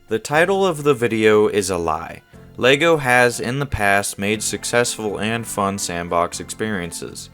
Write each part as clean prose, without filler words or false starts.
The title of the video is a lie. LEGO has in the past made successful and fun sandbox experiences.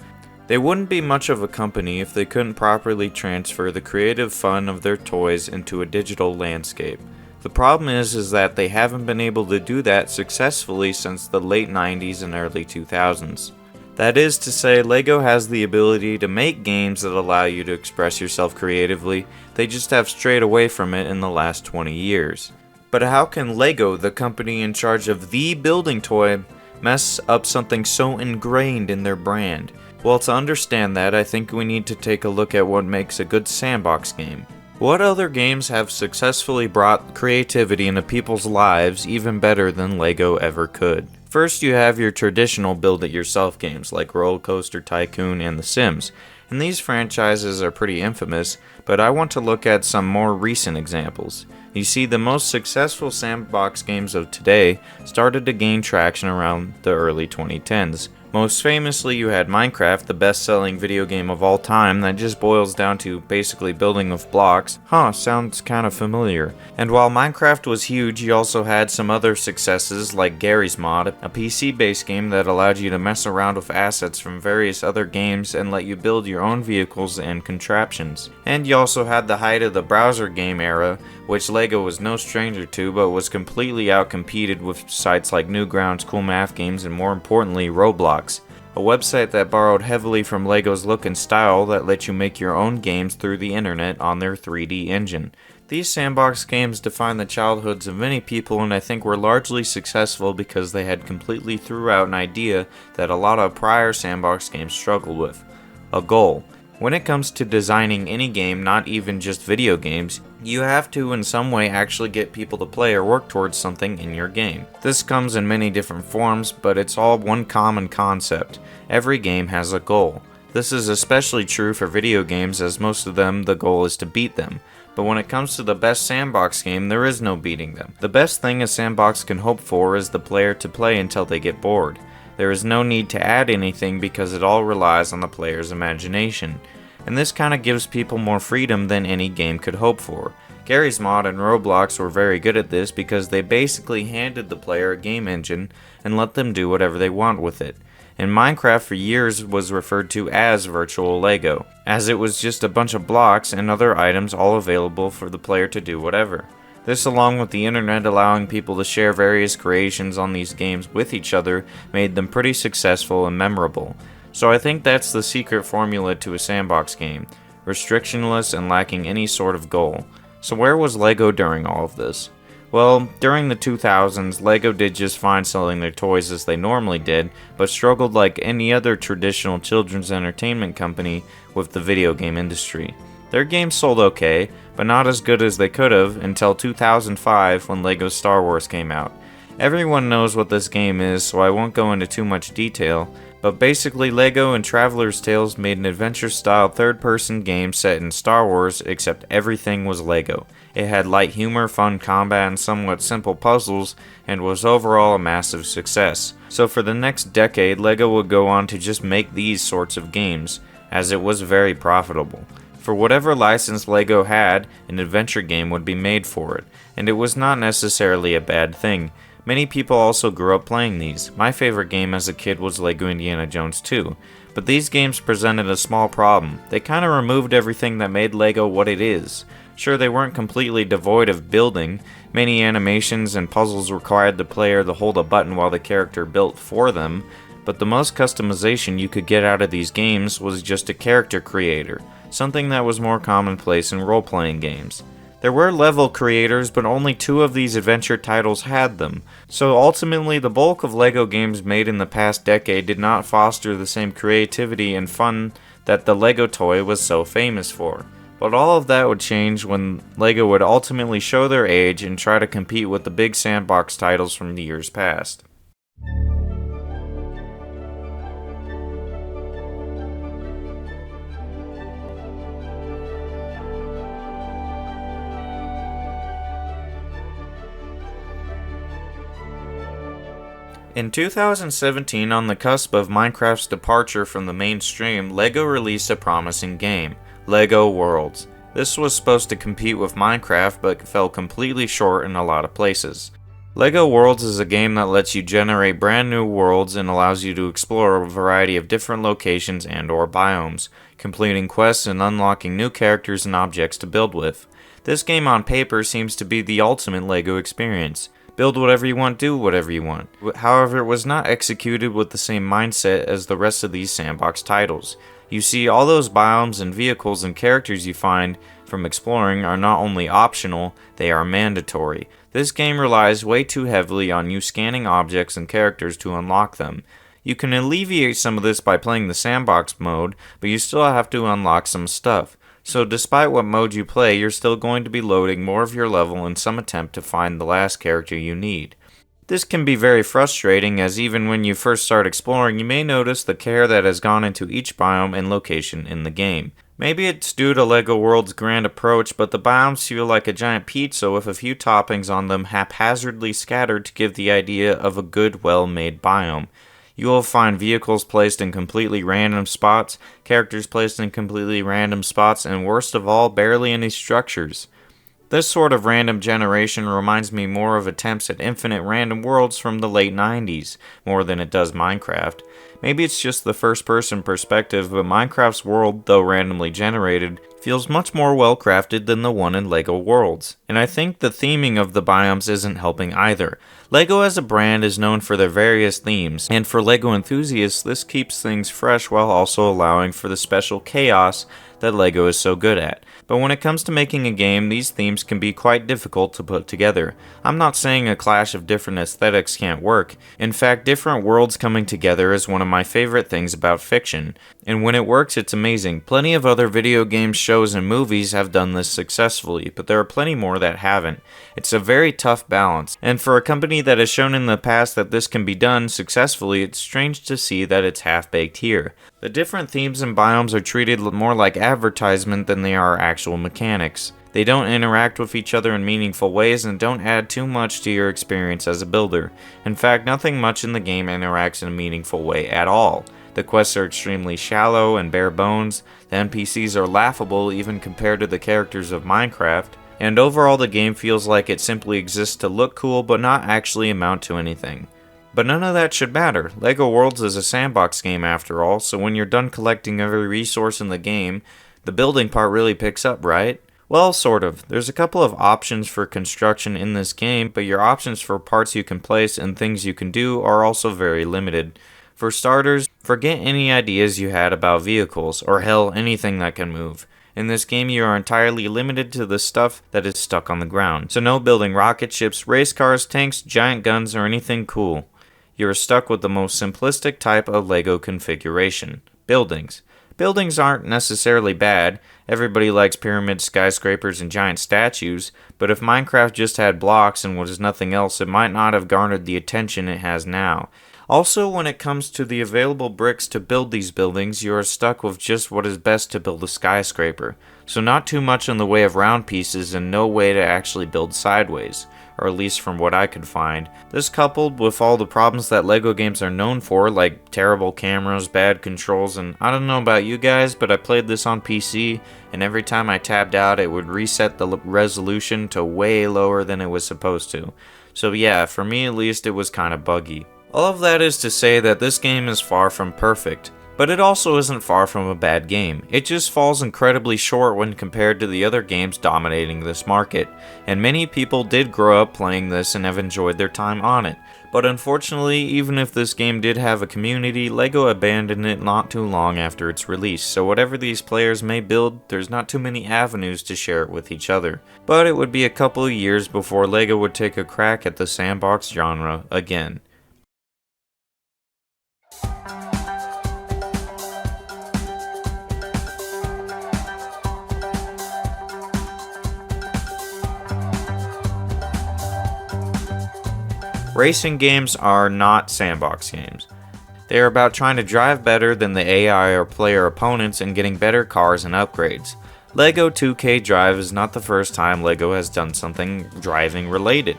They wouldn't be much of a company if they couldn't properly transfer the creative fun of their toys into a digital landscape. The problem is that they haven't been able to do that successfully since the late 90s and early 2000s. That is to say, LEGO has the ability to make games that allow you to express yourself creatively, they just have strayed away from it in the last 20 years. But how can LEGO, the company in charge of the building toy, mess up something so ingrained in their brand? Well, to understand that, I think we need to take a look at what makes a good sandbox game. What other games have successfully brought creativity into people's lives even better than LEGO ever could? First, you have your traditional build-it-yourself games like Roller Coaster Tycoon and The Sims, and these franchises are pretty infamous, but I want to look at some more recent examples. You see, the most successful sandbox games of today started to gain traction around the early 2010s. Most famously, you had Minecraft, the best-selling video game of all time that just boils down to basically building with blocks. Sounds kind of familiar. And while Minecraft was huge, you also had some other successes like Garry's Mod, a PC-based game that allowed you to mess around with assets from various other games and let you build your own vehicles and contraptions. And you also had the height of the browser game era, which LEGO was no stranger to, but was completely outcompeted with sites like Newgrounds, Cool Math Games, and more importantly, Roblox, a website that borrowed heavily from LEGO's look and style that let you make your own games through the internet on their 3D engine. These sandbox games defined the childhoods of many people, and I think were largely successful because they had completely threw out an idea that a lot of prior sandbox games struggled with: a goal. When it comes to designing any game, not even just video games, you have to in some way actually get people to play or work towards something in your game. This comes in many different forms, but it's all one common concept. Every game has a goal. This is especially true for video games, as most of them the goal is to beat them. But when it comes to the best sandbox game, there is no beating them. The best thing a sandbox can hope for is the player to play until they get bored. There is no need to add anything because it all relies on the player's imagination. And this kind of gives people more freedom than any game could hope for. Garry's Mod and Roblox were very good at this because they basically handed the player a game engine and let them do whatever they want with it. And Minecraft for years was referred to as virtual LEGO, as it was just a bunch of blocks and other items all available for the player to do whatever. This, along with the internet allowing people to share various creations on these games with each other, made them pretty successful and memorable. So I think that's the secret formula to a sandbox game: restrictionless and lacking any sort of goal. So where was LEGO during all of this? Well, during the 2000s, LEGO did just fine selling their toys as they normally did, but struggled like any other traditional children's entertainment company with the video game industry. Their games sold okay, but not as good as they could have until 2005 when LEGO Star Wars came out. Everyone knows what this game is, so I won't go into too much detail, but basically LEGO and Traveler's Tales made an adventure-style third-person game set in Star Wars, except everything was LEGO. It had light humor, fun combat, and somewhat simple puzzles, and was overall a massive success. So for the next decade, LEGO would go on to just make these sorts of games, as it was very profitable. For whatever license LEGO had, an adventure game would be made for it, and it was not necessarily a bad thing. Many people also grew up playing these. My favorite game as a kid was LEGO Indiana Jones 2, but these games presented a small problem. They kind of removed everything that made LEGO what it is. Sure, they weren't completely devoid of building. Many animations and puzzles required the player to hold a button while the character built for them, but the most customization you could get out of these games was just a character creator, something that was more commonplace in role-playing games. There were level creators, but only 2 of these adventure titles had them, so ultimately the bulk of LEGO games made in the past decade did not foster the same creativity and fun that the LEGO toy was so famous for. But all of that would change when LEGO would ultimately show their age and try to compete with the big sandbox titles from the years past. In 2017, on the cusp of Minecraft's departure from the mainstream, LEGO released a promising game, LEGO Worlds. This was supposed to compete with Minecraft, but fell completely short in a lot of places. LEGO Worlds is a game that lets you generate brand new worlds and allows you to explore a variety of different locations and/or biomes, completing quests and unlocking new characters and objects to build with. This game on paper seems to be the ultimate LEGO experience. Build whatever you want, do whatever you want. However, it was not executed with the same mindset as the rest of these Sandbox titles. You see, all those biomes and vehicles and characters you find from exploring are not only optional, they are mandatory. This game relies way too heavily on you scanning objects and characters to unlock them. You can alleviate some of this by playing the Sandbox mode, but you still have to unlock some stuff. So despite what mode you play, you're still going to be loading more of your level in some attempt to find the last character you need. This can be very frustrating, as even when you first start exploring, you may notice the care that has gone into each biome and location in the game. Maybe it's due to LEGO World's grand approach, but the biomes feel like a giant pizza with a few toppings on them haphazardly scattered to give the idea of a good, well-made biome. You will find vehicles placed in completely random spots, characters placed in completely random spots, and worst of all, barely any structures. This sort of random generation reminds me more of attempts at infinite random worlds from the late 90s, more than it does Minecraft. Maybe it's just the first-person perspective, but Minecraft's world, though randomly generated, feels much more well-crafted than the one in LEGO Worlds. And I think the theming of the biomes isn't helping either. LEGO as a brand is known for their various themes, and for LEGO enthusiasts, this keeps things fresh while also allowing for the special chaos that LEGO is so good at. But when it comes to making a game, these themes can be quite difficult to put together. I'm not saying a clash of different aesthetics can't work. In fact, different worlds coming together is one of my favorite things about fiction. And when it works, it's amazing. Plenty of other video games, shows, and movies have done this successfully, but there are plenty more that haven't. It's a very tough balance, and for a company that has shown in the past that this can be done successfully, it's strange to see that it's half-baked here. The different themes and biomes are treated more like advertisement than they are actual mechanics. They don't interact with each other in meaningful ways and don't add too much to your experience as a builder. In fact, nothing much in the game interacts in a meaningful way at all. The quests are extremely shallow and bare bones, the NPCs are laughable even compared to the characters of Minecraft, and overall the game feels like it simply exists to look cool but not actually amount to anything. But none of that should matter. LEGO Worlds is a sandbox game after all, so when you're done collecting every resource in the game, the building part really picks up, right? Well, sort of. There's a couple of options for construction in this game, but your options for parts you can place and things you can do are also very limited. For starters, forget any ideas you had about vehicles, or hell, anything that can move. In this game, you are entirely limited to the stuff that is stuck on the ground. So no building rocket ships, race cars, tanks, giant guns, or anything cool. You are stuck with the most simplistic type of LEGO configuration. Buildings. Buildings aren't necessarily bad. Everybody likes pyramids, skyscrapers, and giant statues, but if Minecraft just had blocks and was nothing else, it might not have garnered the attention it has now. Also, when it comes to the available bricks to build these buildings, you are stuck with just what is best to build a skyscraper. So not too much in the way of round pieces and no way to actually build sideways, or at least from what I could find. This coupled with all the problems that LEGO games are known for, like terrible cameras, bad controls, and I don't know about you guys, but I played this on PC, and every time I tabbed out it would reset the resolution to way lower than it was supposed to. So yeah, for me at least it was kinda buggy. All of that is to say that this game is far from perfect, but it also isn't far from a bad game. It just falls incredibly short when compared to the other games dominating this market, and many people did grow up playing this and have enjoyed their time on it. But unfortunately, even if this game did have a community, LEGO abandoned it not too long after its release, so whatever these players may build, there's not too many avenues to share it with each other. But it would be a couple of years before LEGO would take a crack at the sandbox genre again. Racing games are not sandbox games. They are about trying to drive better than the AI or player opponents and getting better cars and upgrades. LEGO 2K Drive is not the first time LEGO has done something driving related.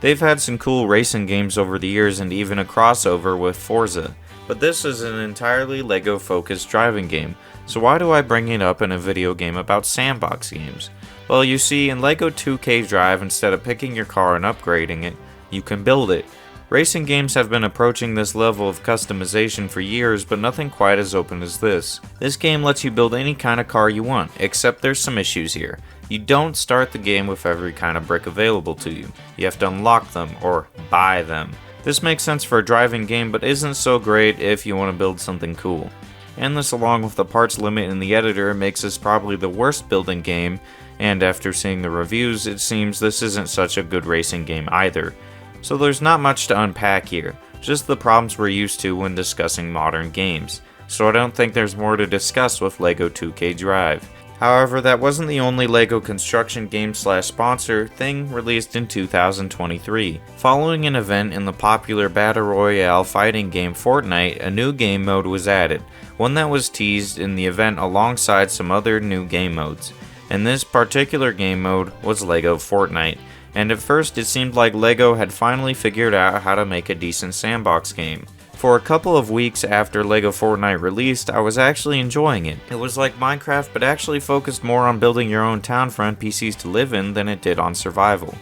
They've had some cool racing games over the years and even a crossover with Forza. But this is an entirely LEGO focused driving game, so why do I bring it up in a video game about sandbox games? Well, you see, in LEGO 2K Drive, instead of picking your car and upgrading it, you can build it. Racing games have been approaching this level of customization for years, but nothing quite as open as this. This game lets you build any kind of car you want, except there's some issues here. You don't start the game with every kind of brick available to you. You have to unlock them, or buy them. This makes sense for a driving game, but isn't so great if you want to build something cool. And this, along with the parts limit in the editor, makes this probably the worst building game, and after seeing the reviews, it seems this isn't such a good racing game either. So there's not much to unpack here, just the problems we're used to when discussing modern games. So I don't think there's more to discuss with LEGO 2K Drive. However, that wasn't the only LEGO construction game/sponsor thing released in 2023. Following an event in the popular Battle Royale fighting game Fortnite, a new game mode was added, one that was teased in the event alongside some other new game modes. And this particular game mode was LEGO Fortnite. And at first it seemed like LEGO had finally figured out how to make a decent sandbox game. For a couple of weeks after LEGO Fortnite released, I was actually enjoying it. It was like Minecraft, but actually focused more on building your own town for NPCs to live in than it did on survival.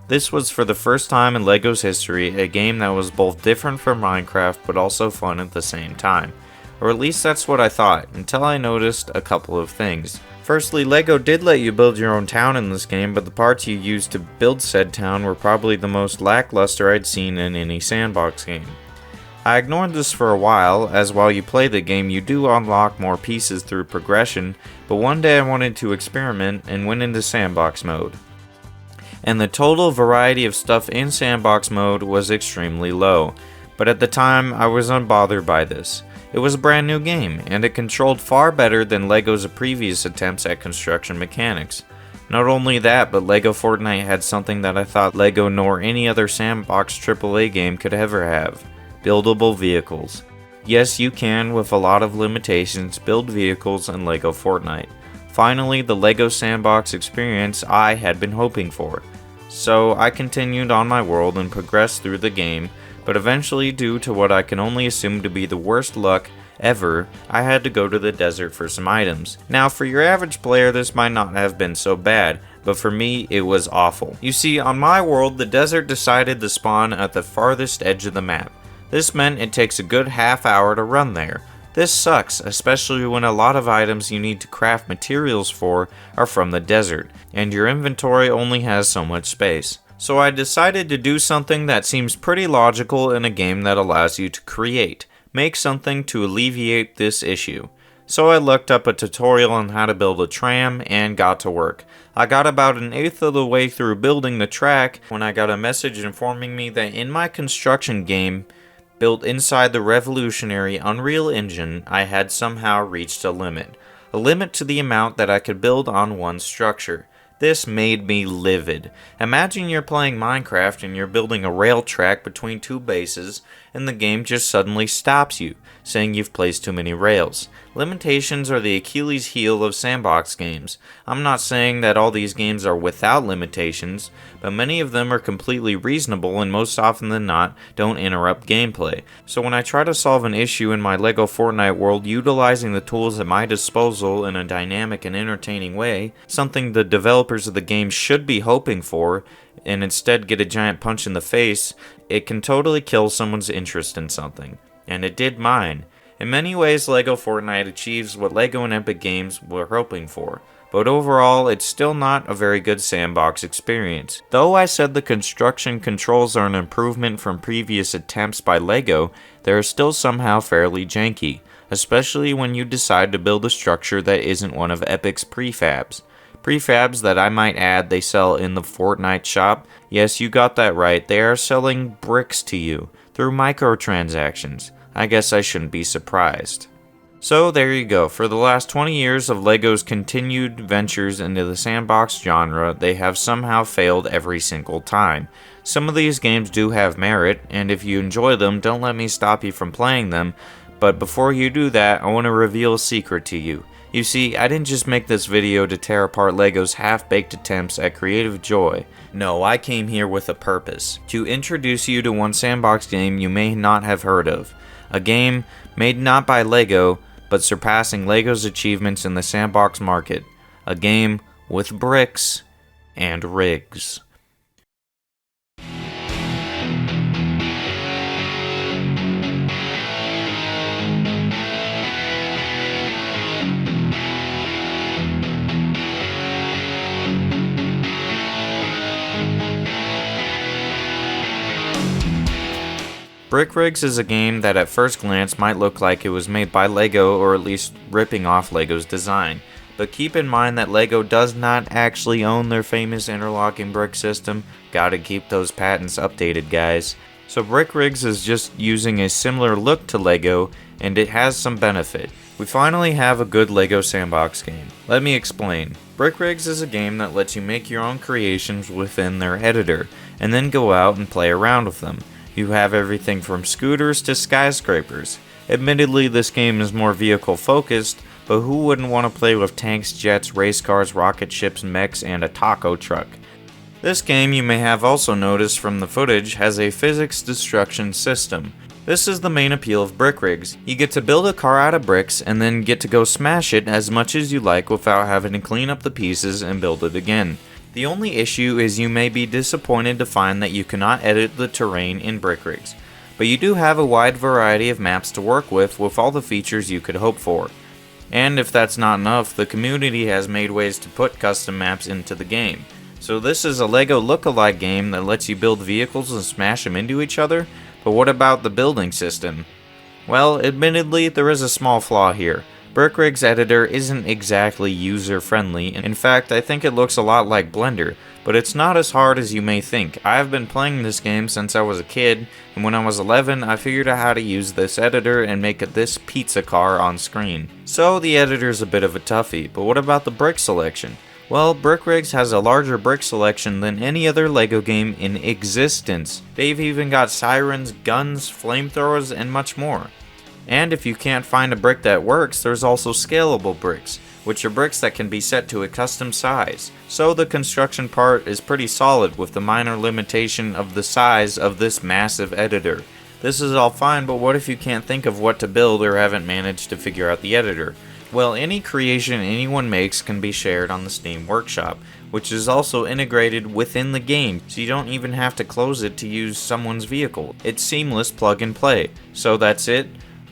This was for the first time in LEGO's history a game that was both different from Minecraft but also fun at the same time. Or at least that's what I thought, until I noticed a couple of things. Firstly, LEGO did let you build your own town in this game, but the parts you used to build said town were probably the most lackluster I'd seen in any sandbox game. I ignored this for a while, as while you play the game you do unlock more pieces through progression, but one day I wanted to experiment and went into sandbox mode. And the total variety of stuff in sandbox mode was extremely low, but at the time I was unbothered by this. It was a brand new game, and it controlled far better than LEGO's previous attempts at construction mechanics. Not only that, but LEGO Fortnite had something that I thought LEGO nor any other sandbox AAA game could ever have: buildable vehicles. Yes, you can, with a lot of limitations, build vehicles in LEGO Fortnite. Finally, the LEGO sandbox experience I had been hoping for. So I continued on my world and progressed through the game, but eventually, due to what I can only assume to be the worst luck ever, I had to go to the desert for some items. Now, for your average player, this might not have been so bad, but for me, it was awful. You see, on my world, the desert decided to spawn at the farthest edge of the map. This meant it takes a good half hour to run there. This sucks, especially when a lot of items you need to craft materials for are from the desert, and your inventory only has so much space. So I decided to do something that seems pretty logical in a game that allows you to create. Make something to alleviate this issue. So I looked up a tutorial on how to build a tram and got to work. I got about an eighth of the way through building the track when I got a message informing me that in my construction game, built inside the revolutionary Unreal Engine, I had somehow reached a limit. A limit to the amount that I could build on one structure. This made me livid. Imagine you're playing Minecraft and you're building a rail track between two bases, and the game just suddenly stops you, saying you've placed too many rails. Limitations are the Achilles heel of sandbox games. I'm not saying that all these games are without limitations, but many of them are completely reasonable and most often than not don't interrupt gameplay. So when I try to solve an issue in my LEGO Fortnite world utilizing the tools at my disposal in a dynamic and entertaining way, something the developers of the game should be hoping for, and instead get a giant punch in the face, it can totally kill someone's interest in something. And it did mine. In many ways, LEGO Fortnite achieves what LEGO and Epic Games were hoping for, but overall, it's still not a very good sandbox experience. Though I said the construction controls are an improvement from previous attempts by LEGO, they are still somehow fairly janky, especially when you decide to build a structure that isn't one of Epic's prefabs. Prefabs that I might add they sell in the Fortnite shop. Yes, you got that right, they are selling bricks to you through microtransactions. I guess I shouldn't be surprised. So there you go. For the last 20 years of LEGO's continued ventures into the sandbox genre, they have somehow failed every single time. Some of these games do have merit, and if you enjoy them, don't let me stop you from playing them. But before you do that, I want to reveal a secret to you. You see, I didn't just make this video to tear apart LEGO's half-baked attempts at creative joy. No, I came here with a purpose. To introduce you to one Sandbox game you may not have heard of. A game made not by LEGO, but surpassing LEGO's achievements in the Sandbox market. A game with bricks and rigs. Brick Rigs is a game that at first glance might look like it was made by LEGO or at least ripping off LEGO's design. But keep in mind that LEGO does not actually own their famous interlocking brick system. Gotta keep those patents updated, guys. So Brick Rigs is just using a similar look to LEGO, and it has some benefit. We finally have a good LEGO Sandbox game. Let me explain. Brick Rigs is a game that lets you make your own creations within their editor, and then go out and play around with them. You have everything from scooters to skyscrapers. Admittedly, this game is more vehicle focused, but who wouldn't want to play with tanks, jets, race cars, rocket ships, mechs, and a taco truck? This game, you may have also noticed from the footage, has a physics destruction system. This is the main appeal of Brick Rigs. You get to build a car out of bricks and then get to go smash it as much as you like without having to clean up the pieces and build it again. The only issue is you may be disappointed to find that you cannot edit the terrain in Brick Rigs, but you do have a wide variety of maps to work with all the features you could hope for. And if that's not enough, the community has made ways to put custom maps into the game. So this is a LEGO look-alike game that lets you build vehicles and smash them into each other, but what about the building system? Well, admittedly, there is a small flaw here. Brick Rigs editor isn't exactly user-friendly. In fact, I think it looks a lot like Blender, but it's not as hard as you may think. I have been playing this game since I was a kid, and when I was 11, I figured out how to use this editor and make this pizza car on screen. So the editor's a bit of a toughie, but what about the brick selection? Well, Brick Rigs has a larger brick selection than any other LEGO game in existence. They've even got sirens, guns, flamethrowers, and much more. And if you can't find a brick that works, there's also scalable bricks, which are bricks that can be set to a custom size. So the construction part is pretty solid with the minor limitation of the size of this massive editor. This is all fine, but what if you can't think of what to build or haven't managed to figure out the editor? Well, any creation anyone makes can be shared on the Steam Workshop, which is also integrated within the game, so you don't even have to close it to use someone's vehicle. It's seamless plug and play. So that's it.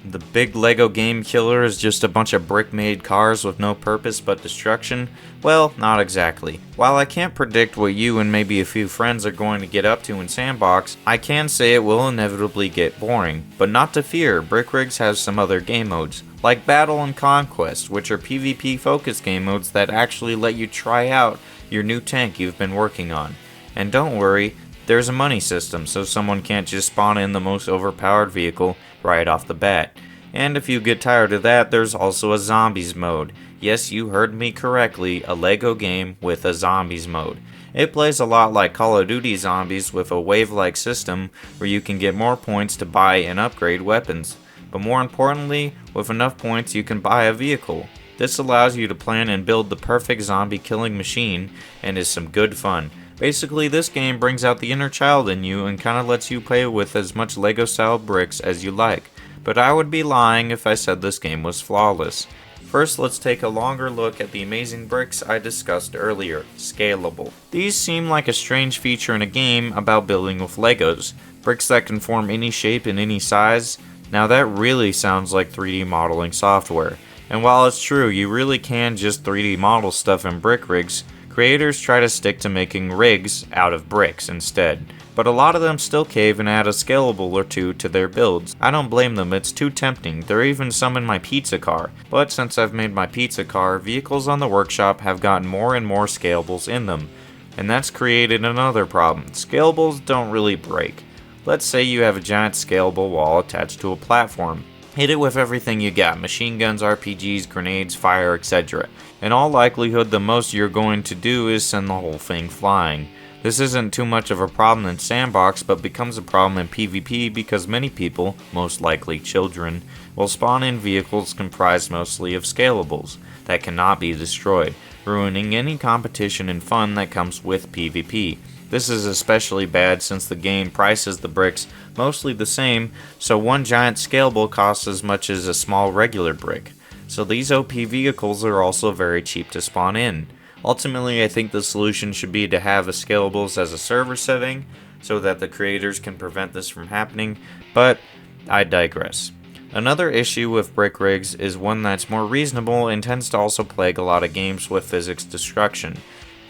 The big LEGO game killer is just a bunch of brick-made cars with no purpose but destruction? Well, not exactly. While I can't predict what you and maybe a few friends are going to get up to in Sandbox, I can say it will inevitably get boring. But not to fear, Brick Rigs has some other game modes, like Battle and Conquest, which are PvP-focused game modes that actually let you try out your new tank you've been working on. And don't worry, there's a money system, so someone can't just spawn in the most overpowered vehicle right off the bat. And if you get tired of that, there's also a zombies mode. Yes, you heard me correctly, a LEGO game with a zombies mode. It plays a lot like Call of Duty Zombies with a wave-like system where you can get more points to buy and upgrade weapons. But more importantly, with enough points you can buy a vehicle. This allows you to plan and build the perfect zombie killing machine and is some good fun. Basically, this game brings out the inner child in you and kinda lets you play with as much LEGO style bricks as you like. But I would be lying if I said this game was flawless. First, let's take a longer look at the amazing bricks I discussed earlier, scalable. These seem like a strange feature in a game about building with Legos. Bricks that can form any shape and any size. Now that really sounds like 3D modeling software. And while it's true, you really can just 3D model stuff in Brick Rigs, creators try to stick to making rigs out of bricks instead. But a lot of them still cave and add a scalable or two to their builds. I don't blame them, it's too tempting. There are even some in my pizza car. But since I've made my pizza car, vehicles on the workshop have gotten more and more scalables in them. And that's created another problem. Scalables don't really break. Let's say you have a giant scalable wall attached to a platform. Hit it with everything you got, machine guns, RPGs, grenades, fire, etc. In all likelihood, the most you're going to do is send the whole thing flying. This isn't too much of a problem in Sandbox, but becomes a problem in PvP because many people, most likely children, will spawn in vehicles comprised mostly of scalables that cannot be destroyed, ruining any competition and fun that comes with PvP. This is especially bad since the game prices the bricks mostly the same, so one giant scalable costs as much as a small regular brick. So these OP vehicles are also very cheap to spawn in. Ultimately, I think the solution should be to have a scalables as a server setting so that the creators can prevent this from happening, but I digress. Another issue with brick rigs is one that's more reasonable and tends to also plague a lot of games with physics destruction: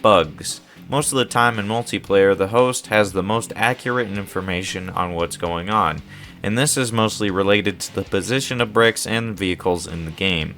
bugs. Most of the time in multiplayer, the host has the most accurate information on what's going on, and this is mostly related to the position of bricks and vehicles in the game.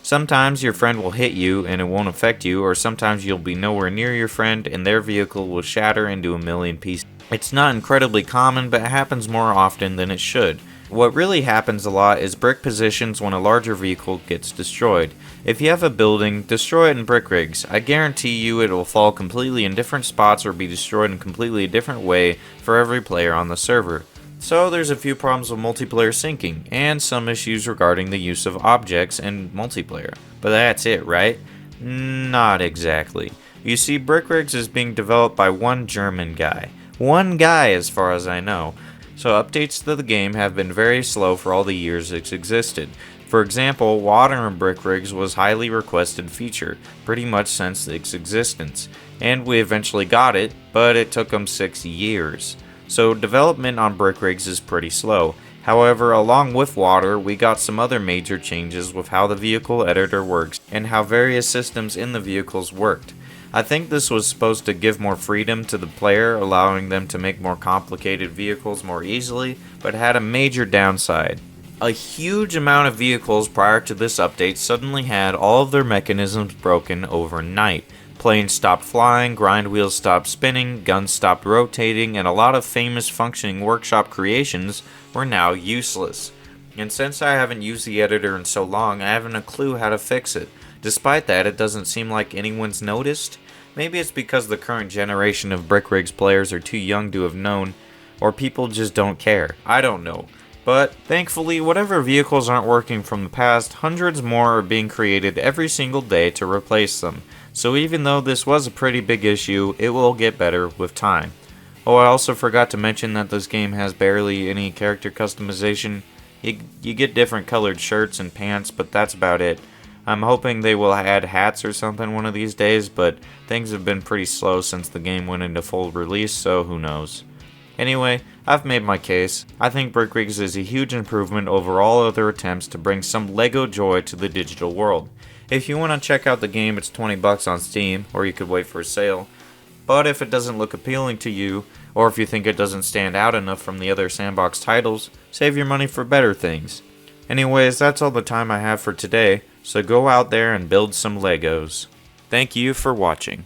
Sometimes your friend will hit you and it won't affect you, or sometimes you'll be nowhere near your friend and their vehicle will shatter into a million pieces. It's not incredibly common, but it happens more often than it should. What really happens a lot is brick positions when a larger vehicle gets destroyed. If you have a building, destroy it in brick rigs. I guarantee you it will fall completely in different spots or be destroyed in completely a different way for every player on the server. So there's a few problems with multiplayer syncing, and some issues regarding the use of objects in multiplayer. But that's it, right? Not exactly. You see, brick rigs is being developed by one German guy. One guy as far as I know. So updates to the game have been very slow for all the years it's existed. For example, water in brick rigs was a highly requested feature, pretty much since its existence. And we eventually got it, but it took them 6 years. So development on brick rigs is pretty slow. However, along with water, we got some other major changes with how the vehicle editor works and how various systems in the vehicles worked. I think this was supposed to give more freedom to the player, allowing them to make more complicated vehicles more easily, but had a major downside. A huge amount of vehicles prior to this update suddenly had all of their mechanisms broken overnight. Planes stopped flying, grind wheels stopped spinning, guns stopped rotating, and a lot of famous functioning workshop creations were now useless. And since I haven't used the editor in so long, I haven't a clue how to fix it. Despite that, it doesn't seem like anyone's noticed. Maybe it's because the current generation of brick rigs players are too young to have known, or people just don't care. I don't know. But thankfully, whatever vehicles aren't working from the past, hundreds more are being created every single day to replace them. So even though this was a pretty big issue, it will get better with time. Oh, I also forgot to mention that this game has barely any character customization. You get different colored shirts and pants, but that's about it. I'm hoping they will add hats or something one of these days, but things have been pretty slow since the game went into full release, so who knows. Anyway, I've made my case. I think Brick Rigs is a huge improvement over all other attempts to bring some LEGO joy to the digital world. If you want to check out the game, it's $20 on Steam, or you could wait for a sale. But if it doesn't look appealing to you, or if you think it doesn't stand out enough from the other Sandbox titles, save your money for better things. Anyways, that's all the time I have for today, so go out there and build some Legos. Thank you for watching.